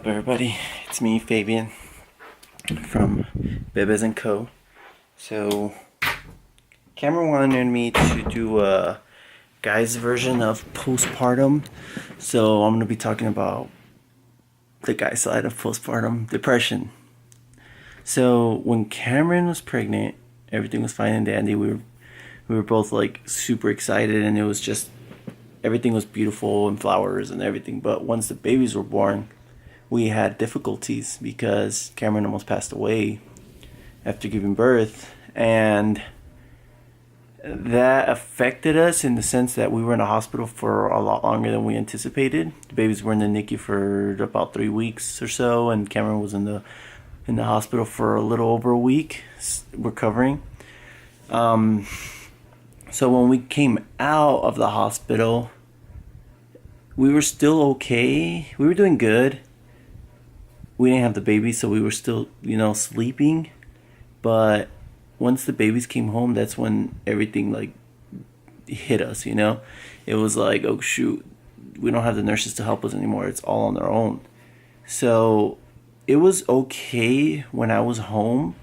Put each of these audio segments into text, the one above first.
up, everybody? It's me, Fabian, from Bebes and Co. So, Cameron wanted me to do a guy's version of postpartum. So, I'm going to be talking about the guy side of postpartum depression. So, when Cameron was pregnant, everything was fine and dandy. We were both like super excited, and it was just everything was beautiful and flowers and everything. But once the babies were born, we had difficulties because Cameron almost passed away after giving birth, and that affected us in the sense that we were in a hospital for a lot longer than we anticipated. The babies were in the NICU for about 3 weeks or so, and Cameron was in the hospital for a little over a week recovering. So when we came out of the hospital, we were still okay. We were doing good. We didn't have the baby, so we were still, sleeping. But once the babies came home, that's when everything like hit us, It was like, oh shoot, we don't have the nurses to help us anymore. It's all on their own. So it was okay when I was home,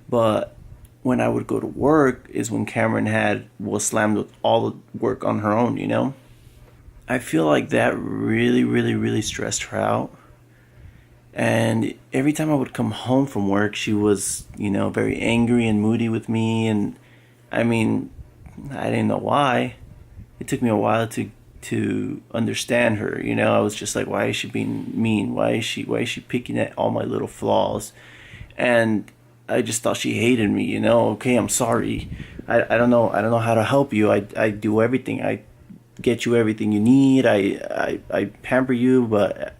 but when I would go to work is when Cameron was slammed with all the work on her own, I feel like that really, really, really stressed her out. And every time I would come home from work, she was, very angry and moody with me. And I mean, I didn't know why. It took me a while to understand her. I was just like, why is she being mean? Why is she picking at all my little flaws? And I just thought she hated me. Okay, I'm sorry. I don't know how to help you. I do everything. I get you everything you need. I pamper you, but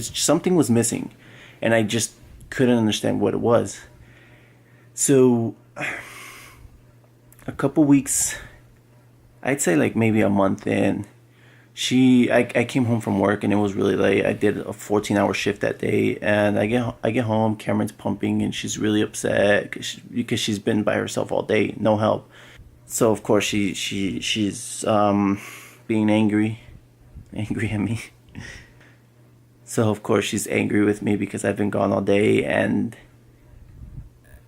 something was missing, and I just couldn't understand what it was. So a couple weeks, I'd say like maybe a month in, I came home from work and it was really late. I did a 14-hour shift that day, and I get home. Cameron's pumping and she's really upset because she's been by herself all day, no help. So of course she's being angry at me. So of course she's angry with me because I've been gone all day, and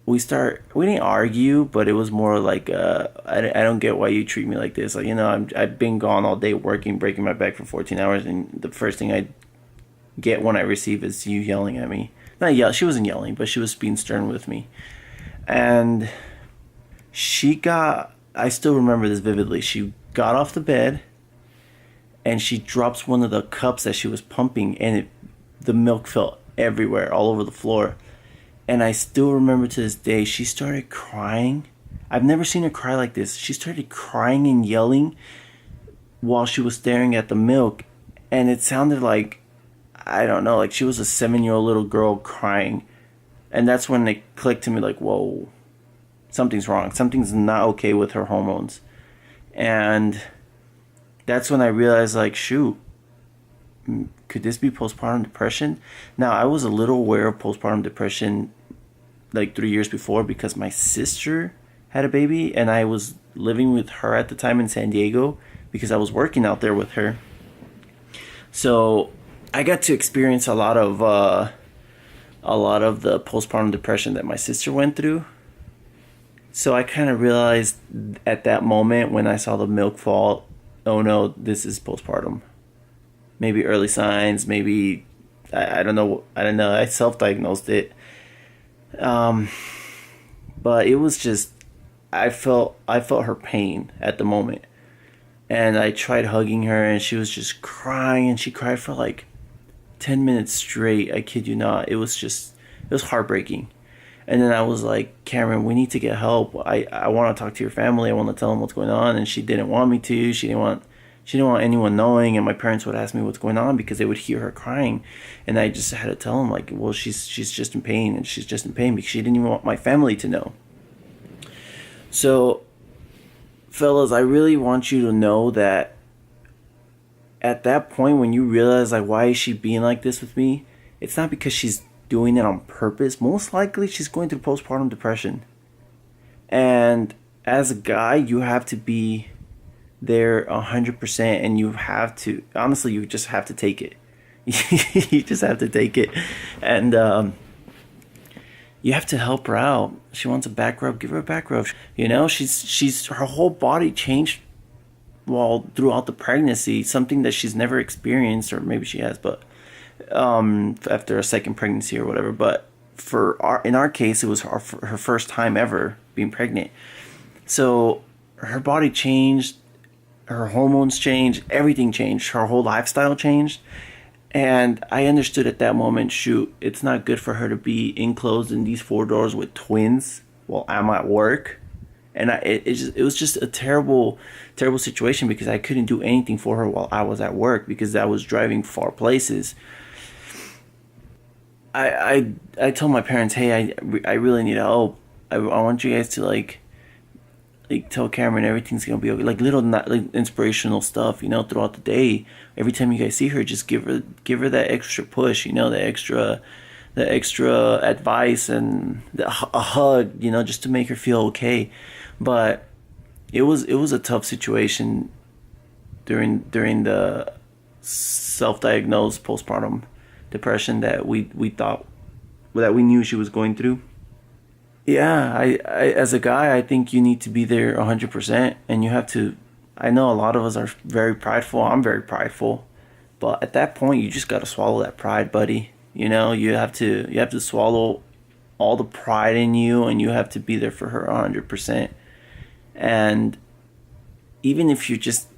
we didn't argue, but it was more like I don't get why you treat me like this. Like, I've been gone all day working, breaking my back for 14 hours, and the first thing I get when I receive is you yelling at me. Not yell, she wasn't yelling, but she was being stern with me. And I still remember this vividly. She got off the bed and she drops one of the cups that she was pumping, and the milk fell everywhere, all over the floor. And I still remember to this day, she started crying. I've never seen her cry like this. She started crying and yelling while she was staring at the milk. And it sounded like, I don't know, like she was a 7-year-old little girl crying. And that's when it clicked to me like, whoa, something's wrong. Something's not okay with her hormones. And that's when I realized, like, shoot, could this be postpartum depression? Now, I was a little aware of postpartum depression like 3 years before because my sister had a baby, and I was living with her at the time in San Diego because I was working out there with her. So I got to experience a lot of the postpartum depression that my sister went through. So I kind of realized at that moment when I saw the milk fall, oh no, this is postpartum. Maybe early signs, maybe I don't know. I self-diagnosed it. But it was just, I felt her pain at the moment. And I tried hugging her, and she was just crying, and she cried for like 10 minutes straight. I kid you not. It was heartbreaking. And then I was like, Cameron, we need to get help. I want to talk to your family. I want to tell them what's going on. And she didn't want me to. She didn't want anyone knowing, and my parents would ask me what's going on because they would hear her crying, and I just had to tell them, like, well, she's just in pain, and she's just in pain because she didn't even want my family to know. So, fellas, I really want you to know that at that point when you realize, like, why is she being like this with me, it's not because she's doing it on purpose. Most likely she's going through postpartum depression. And as a guy, you have to be there 100%, and you just have to take it. You just have to take it. And you have to help her out. She wants a back rub, give her a back rub. You know, she's her whole body changed while throughout the pregnancy, something that she's never experienced, or maybe she has, but after a second pregnancy or whatever. But in our case, it was her first time ever being pregnant. So her body changed, her hormones changed, everything changed, her whole lifestyle changed. And I understood at that moment, shoot, it's not good for her to be enclosed in these four doors with twins while I'm at work. And it was just a terrible, terrible situation because I couldn't do anything for her while I was at work because I was driving far places. I told my parents, hey, I really need help. I want you guys to like tell Cameron everything's gonna be okay. Like little like inspirational stuff, you know, throughout the day. Every time you guys see her, just give her that extra push, you know, the extra advice and a hug, you know, just to make her feel okay. But it was a tough situation during the self-diagnosed postpartum depression that we thought that we knew she was going through. Yeah, I as a guy, I think you need to be there 100%, and you have to. I know a lot of us are very prideful. I'm very prideful, but at that point, you just got to swallow that pride, buddy. You know, you have to swallow all the pride in you, and you have to be there for her 100%. And even if you're just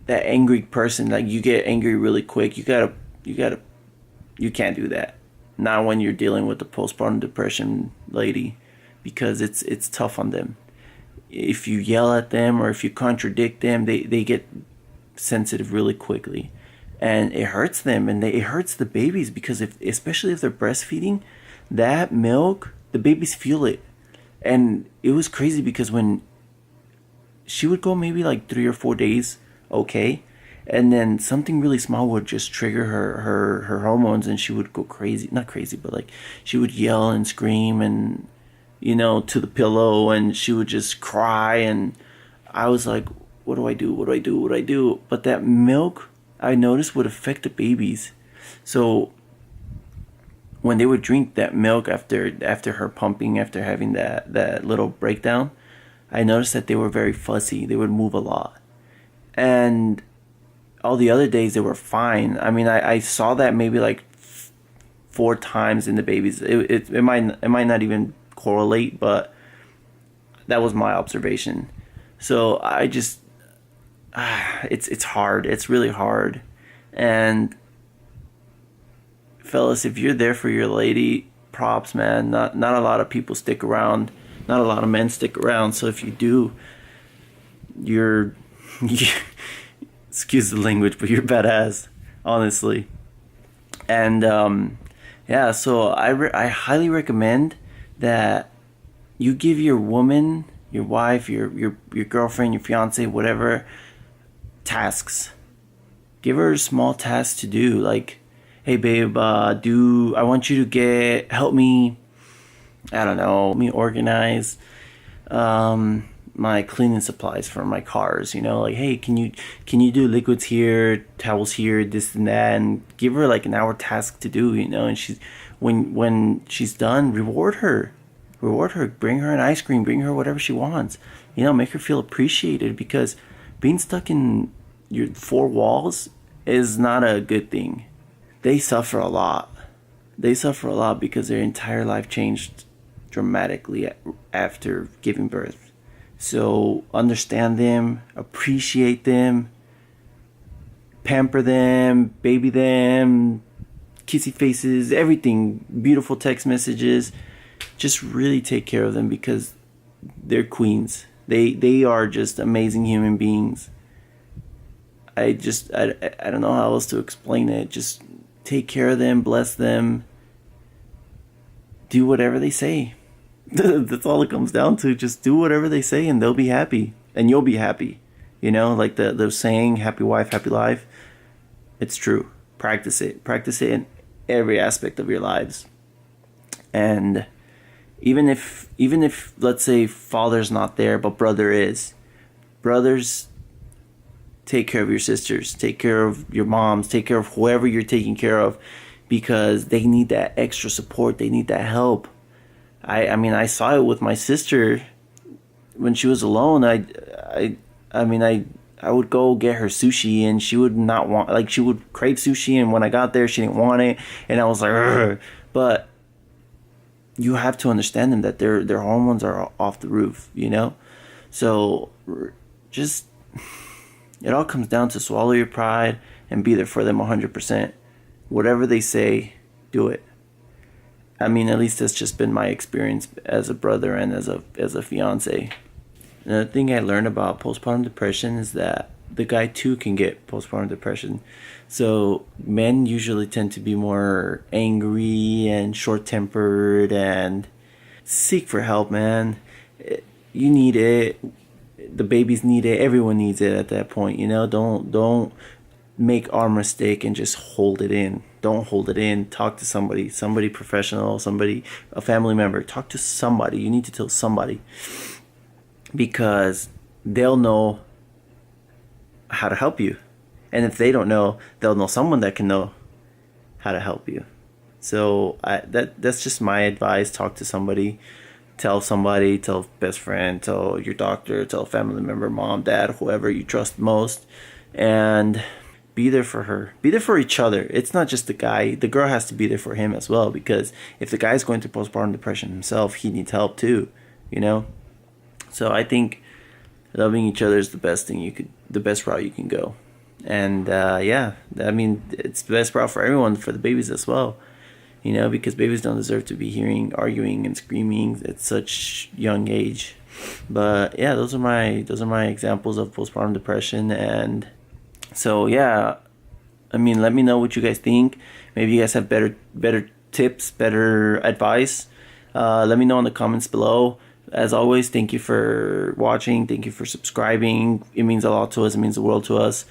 that angry person, like you get angry really quick, you can't do that. Not when you're dealing with the postpartum depression lady, because it's tough on them. If you yell at them or if you contradict them, they get sensitive really quickly, and it hurts them, and it hurts the babies because especially if they're breastfeeding, that milk, the babies feel it. And it was crazy because when she would go maybe like 3 or 4 days okay, and then something really small would just trigger her hormones, and she would go crazy. Not crazy, but like she would yell and scream and, you know, to the pillow, and she would just cry. And I was like, what do I do? What do I do? What do I do? But that milk, I noticed, would affect the babies. So when they would drink that milk after her pumping, after having that little breakdown, I noticed that they were very fussy. They would move a lot. And all the other days they were fine. I mean, I saw that maybe like 4 times in the babies. It might not even correlate, but that was my observation. So I just it's hard. It's really hard. And fellas, if you're there for your lady, props, man. Not a lot of people stick around. Not a lot of men stick around. So if you do, you're excuse the language, but you're badass, honestly. And yeah, so I highly recommend that you give your woman, your wife, your girlfriend, your fiance, whatever, tasks. Give her small tasks to do, like, hey babe, I want you to help me, I don't know, help me organize my cleaning supplies for my cars, you know, like, hey, can you do liquids here, towels here, this and that, and give her like an hour task to do, you know. And when she's done, reward her, bring her an ice cream, bring her whatever she wants, you know, make her feel appreciated, because being stuck in your four walls is not a good thing. They suffer a lot because their entire life changed dramatically after giving birth. So understand them, appreciate them, pamper them, baby them, kissy faces, everything, beautiful text messages. Just really take care of them, because they're queens. They are just amazing human beings. I don't know how else to explain it. Just take care of them, bless them, do whatever they say. That's all it comes down to. Just do whatever they say and they'll be happy. And you'll be happy. You know, like the saying, happy wife, happy life. It's true. Practice it. Practice it in every aspect of your lives. And even if let's say father's not there, but brother is. Brothers take care of your sisters, take care of your moms, take care of whoever you're taking care of, because they need that extra support. They need that help. I mean, I saw it with my sister when she was alone. I would go get her sushi, and she would not want, like, she would crave sushi, and when I got there, she didn't want it, and I was like, "Ugh." But you have to understand them, that their hormones are off the roof, you know? So just, it all comes down to swallow your pride and be there for them 100%. Whatever they say, do it. I mean, at least that's just been my experience as a brother and as a fiance. Another thing I learned about postpartum depression is that the guy too can get postpartum depression. So men usually tend to be more angry and short-tempered, and seek for help, man. You need it. The babies need it. Everyone needs it at that point, you know? Don't make our mistake and just hold it in. Don't hold it in. Talk to somebody professional, a family member. Talk to somebody. You need to tell somebody, because they'll know how to help you. And if they don't know, they'll know someone that can know how to help you. So that's just my advice. Talk to somebody. Tell somebody. Tell best friend. Tell your doctor. Tell a family member, mom, dad, whoever you trust most. And be there for her. Be there for each other. It's not just the guy. The girl has to be there for him as well, because if the guy's going through postpartum depression himself, he needs help too, you know? So I think loving each other is the best route you can go. And yeah, I mean, it's the best route for everyone, for the babies as well, you know, because babies don't deserve to be hearing arguing and screaming at such young age. But yeah, those are my examples of postpartum depression. And so yeah, I mean, let me know what you guys think. Maybe you guys have better tips, better advice. Let me know in the comments below. As always, thank you for watching. Thank you for subscribing. It means a lot to us. It means the world to us.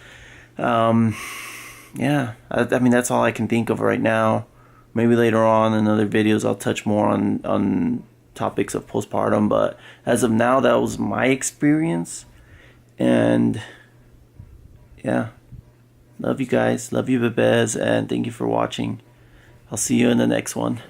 Yeah, I mean, that's all I can think of right now. Maybe later on in other videos I'll touch more on topics of postpartum. But as of now, that was my experience. And yeah, love you guys. Love you, bebes. And thank you for watching. I'll see you in the next one.